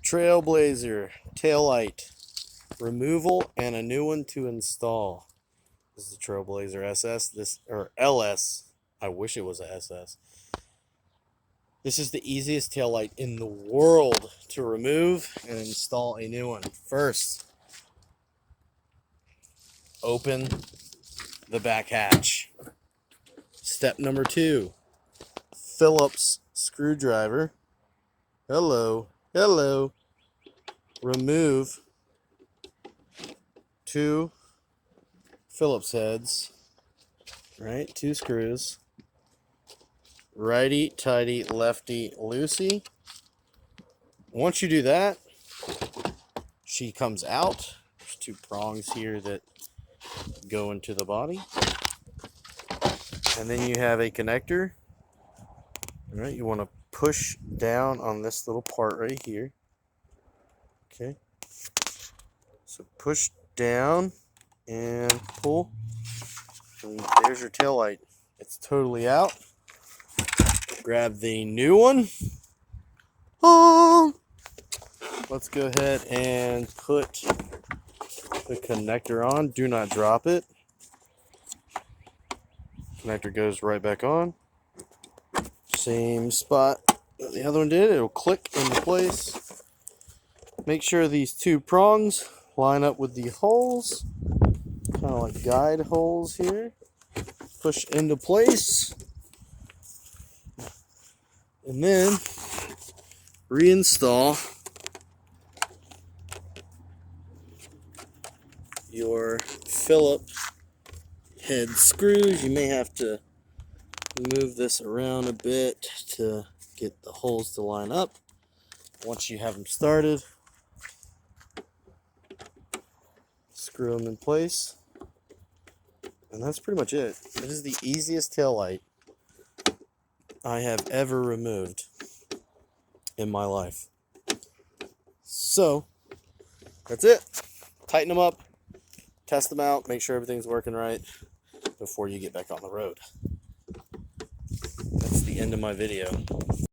Trailblazer taillight removal and a new one to install. This is the Trailblazer SS, or LS. I wish it was a SS. This is the easiest taillight in the world to remove and install a new one. First, open the back hatch. Step number 2, Phillips screwdriver. Hello. Remove 2 Phillips heads, right? 2 screws. Righty tighty, lefty loosey. Once you do that, she comes out. There's 2 prongs here that go into the body. And then you have a connector. All right, you want to push down on this little part right here. Okay. So push down and pull. And there's your tail light. It's totally out. Grab the new one. Oh! Let's go ahead and put the connector on. Do not drop it. Connector goes right back on. Same spot that the other one did. It'll click into place. Make sure these 2 prongs line up with the holes, kind of like guide holes here. Push into place, and then reinstall your Phillips head screws. You may have to move this around a bit to get the holes to line up. Once you have them started, screw them in place, and that's pretty much it. It is the easiest taillight I have ever removed in my life. So that's it. Tighten them up, test them out, make sure everything's working right before you get back on the road. That's the end of my video.